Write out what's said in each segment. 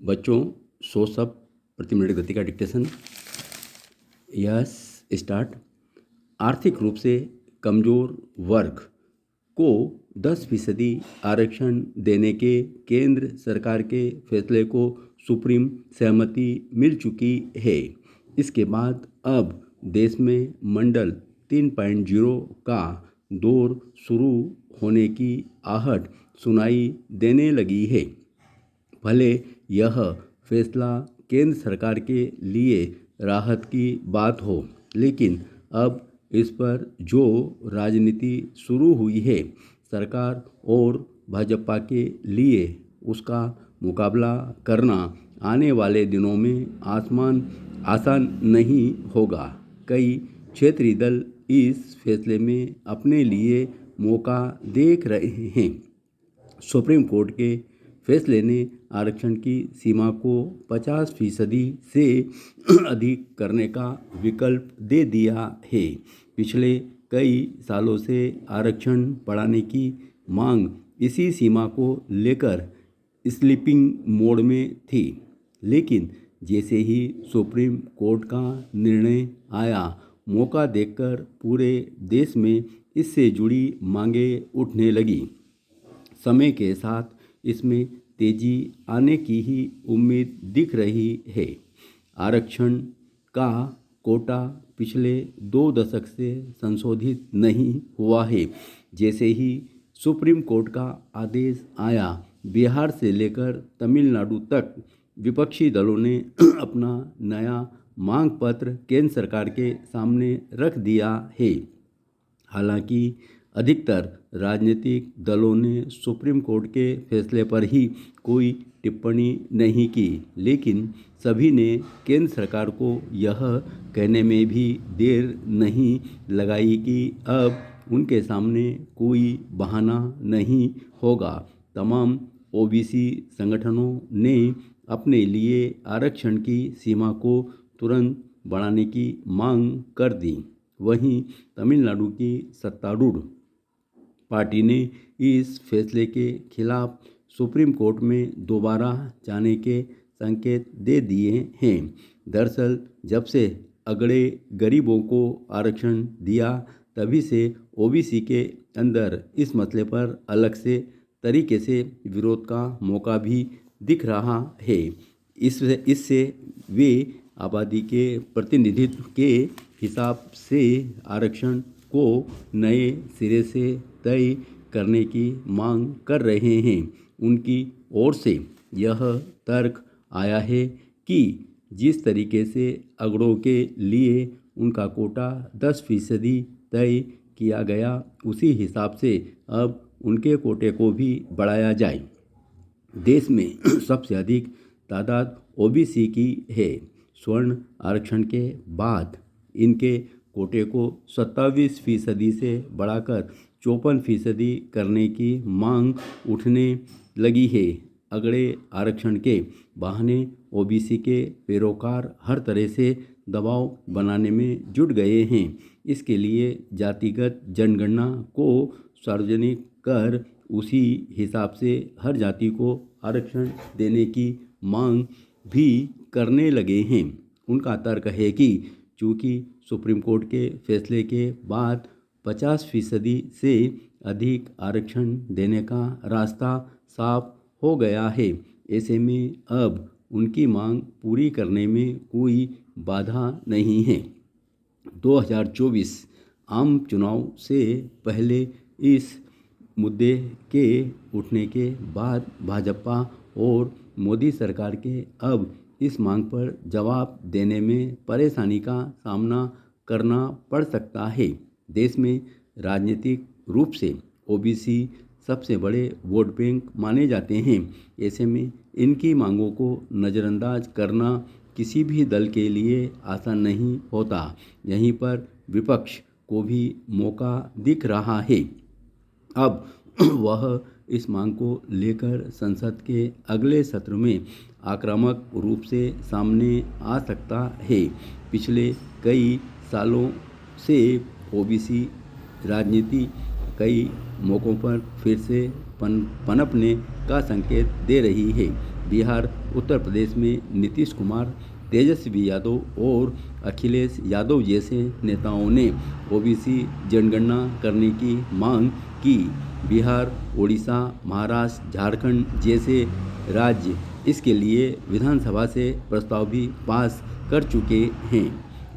बच्चों 100 शब्द प्रति मिनट गति का डिक्टेशन। Yes start. आर्थिक रूप से कमजोर वर्ग को 10% आरक्षण देने के केंद्र सरकार के फैसले को सुप्रीम सहमति मिल चुकी है। इसके बाद अब देश में मंडल 3.0 का दौर शुरू होने की आहट सुनाई देने लगी है। भले यह फैसला केंद्र सरकार के लिए राहत की बात हो, लेकिन अब इस पर जो राजनीति शुरू हुई है, सरकार और भाजपा के लिए उसका मुकाबला करना आने वाले दिनों में आसान नहीं होगा। कई क्षेत्रीय दल इस फैसले में अपने लिए मौका देख रहे हैं। सुप्रीम कोर्ट के फैसले ने आरक्षण की सीमा को 50% से अधिक करने का विकल्प दे दिया है। पिछले कई सालों से आरक्षण बढ़ाने की मांग इसी सीमा को लेकर स्लीपिंग मोड में थी, लेकिन जैसे ही सुप्रीम कोर्ट का निर्णय आया, मौका देखकर पूरे देश में इससे जुड़ी मांगें उठने लगी। समय के साथ इसमें तेजी आने की ही उम्मीद दिख रही है। आरक्षण का कोटा पिछले 2 दशक से संशोधित नहीं हुआ है। जैसे ही सुप्रीम कोर्ट का आदेश आया, बिहार से लेकर तमिलनाडु तक विपक्षी दलों ने अपना नया मांग पत्र केंद्र सरकार के सामने रख दिया है। हालांकि अधिकतर राजनीतिक दलों ने सुप्रीम कोर्ट के फैसले पर ही कोई टिप्पणी नहीं की, लेकिन सभी ने केंद्र सरकार को यह कहने में भी देर नहीं लगाई कि अब उनके सामने कोई बहाना नहीं होगा। तमाम ओबीसी संगठनों ने अपने लिए आरक्षण की सीमा को तुरंत बढ़ाने की मांग कर दी। वहीं तमिलनाडु की सत्तारूढ़ पार्टी ने इस फैसले के खिलाफ सुप्रीम कोर्ट में दोबारा जाने के संकेत दे दिए हैं। दरअसल जब से अगड़े गरीबों को आरक्षण दिया, तभी से ओबीसी के अंदर इस मसले पर अलग से तरीके से विरोध का मौका भी दिख रहा है। इससे वे आबादी के प्रतिनिधित्व के हिसाब से आरक्षण को नए सिरे से तय करने की मांग कर रहे हैं। उनकी ओर से यह तर्क आया है कि जिस तरीके से अगड़ों के लिए उनका कोटा 10% तय किया गया, उसी हिसाब से अब उनके कोटे को भी बढ़ाया जाए। देश में सबसे अधिक तादाद ओबीसी की है। स्वर्ण आरक्षण के बाद इनके कोटे को 27% से बढ़ाकर 54% करने की मांग उठने लगी है। अगड़े आरक्षण के बहाने ओबीसी के पैरोकार हर तरह से दबाव बनाने में जुट गए हैं। इसके लिए जातिगत जनगणना को सार्वजनिक कर उसी हिसाब से हर जाति को आरक्षण देने की मांग भी करने लगे हैं। उनका तर्क है कि चूँकि सुप्रीम कोर्ट के फैसले के बाद 50% से अधिक आरक्षण देने का रास्ता साफ हो गया है, ऐसे में अब उनकी मांग पूरी करने में कोई बाधा नहीं है। 2024 आम चुनाव से पहले इस मुद्दे के उठने के बाद भाजपा और मोदी सरकार के अब इस मांग पर जवाब देने में परेशानी का सामना करना पड़ सकता है। देश में राजनीतिक रूप से ओबीसी सबसे बड़े वोट बैंक माने जाते हैं। ऐसे में इनकी मांगों को नज़रअंदाज करना किसी भी दल के लिए आसान नहीं होता। यहीं पर विपक्ष को भी मौका दिख रहा है। अब वह इस मांग को लेकर संसद के अगले सत्र में आक्रामक रूप से सामने आ सकता है। पिछले कई सालों से ओबीसी राजनीति कई मौक़ों पर फिर से पनपने का संकेत दे रही है। बिहार उत्तर प्रदेश में नीतीश कुमार, तेजस्वी यादव और अखिलेश यादव जैसे नेताओं ने ओबीसी जनगणना करने की मांग की। बिहार, उड़ीसा, महाराष्ट्र, झारखंड जैसे राज्य इसके लिए विधानसभा से प्रस्ताव भी पास कर चुके हैं।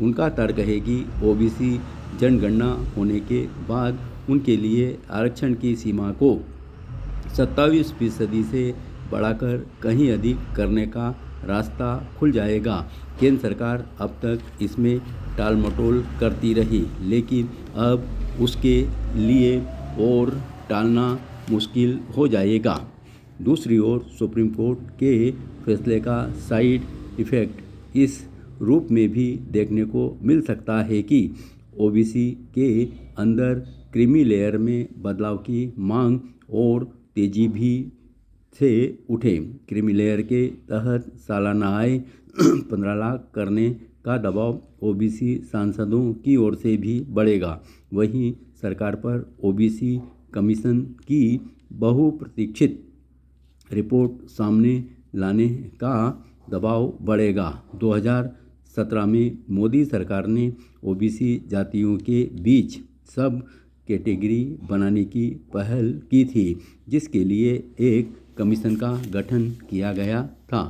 उनका तर्क है कि ओबीसी जनगणना होने के बाद उनके लिए आरक्षण की सीमा को 27% से बढ़ाकर कहीं अधिक करने का रास्ता खुल जाएगा। केंद्र सरकार अब तक इसमें टाल मटोल करती रही, लेकिन अब उसके लिए और टालना मुश्किल हो जाएगा। दूसरी ओर सुप्रीम कोर्ट के फैसले का साइड इफ़ेक्ट इस रूप में भी देखने को मिल सकता है कि ओबीसी के अंदर क्रीमी लेयर में बदलाव की मांग और तेजी भी से उठे। क्रीमी लेयर के तहत सालाना आय 15 लाख करने का दबाव ओबीसी सांसदों की ओर से भी बढ़ेगा। वहीं सरकार पर ओबीसी कमीशन की बहुप्रतीक्षित रिपोर्ट सामने लाने का दबाव बढ़ेगा। 2017 में मोदी सरकार ने ओबीसी जातियों के बीच सब कैटेगरी बनाने की पहल की थी, जिसके लिए एक कमीशन का गठन किया गया था।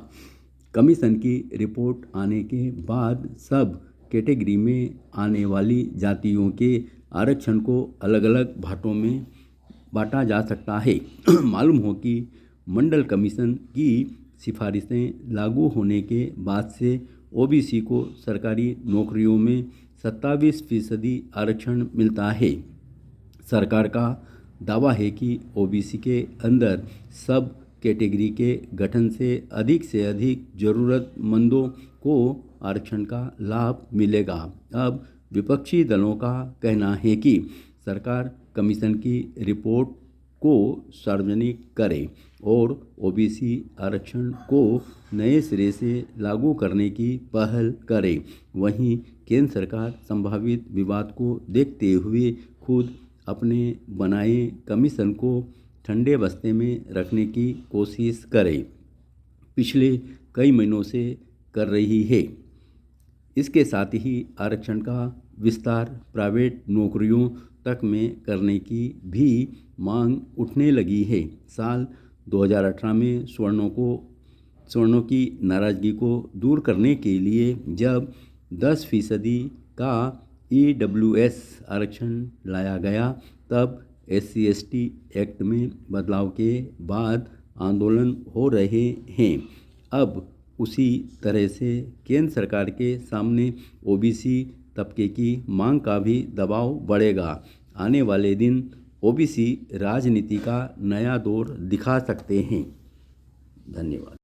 कमीशन की रिपोर्ट आने के बाद सब कैटेगरी में आने वाली जातियों के आरक्षण को अलग अलग भाटों में बांटा जा सकता है। मालूम हो कि मंडल कमीशन की सिफारिशें लागू होने के बाद से ओबीसी को सरकारी नौकरियों में 27% आरक्षण मिलता है। सरकार का दावा है कि ओबीसी के अंदर सब कैटेगरी के गठन से अधिक ज़रूरतमंदों को आरक्षण का लाभ मिलेगा। अब विपक्षी दलों का कहना है कि सरकार कमीशन की रिपोर्ट को सार्वजनिक करे और ओबीसी आरक्षण को नए सिरे से लागू करने की पहल करे। वहीं केंद्र सरकार संभावित विवाद को देखते हुए खुद अपने बनाए कमीशन को ठंडे बस्ते में रखने की कोशिश करे, पिछले कई महीनों से कर रही है। इसके साथ ही आरक्षण का विस्तार प्राइवेट नौकरियों तक में करने की भी मांग उठने लगी है। साल 2018 में सवर्णों की नाराजगी को दूर करने के लिए जब 10% का EWS आरक्षण लाया गया, तब SC/ST एक्ट में बदलाव के बाद आंदोलन हो रहे हैं। अब उसी तरह से केंद्र सरकार के सामने ओबीसी तबके की मांग का भी दबाव बढ़ेगा। आने वाले दिन ओबीसी राजनीति का नया दौर दिखा सकते हैं। धन्यवाद।